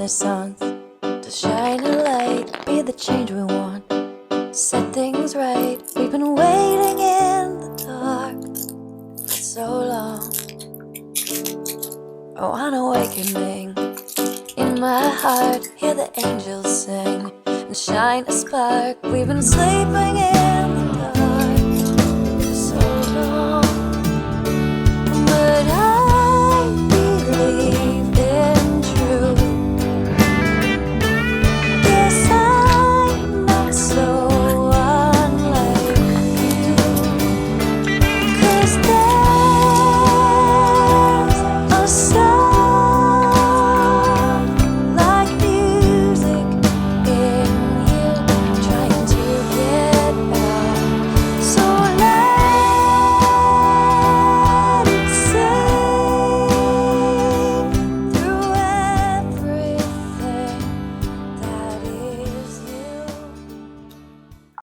Renaissance, to shine a light, be the change we want, set things right. We've been waiting in the dark for so long. Oh, an awakening in my heart, hear the angels sing and shine a spark. We've been sleeping in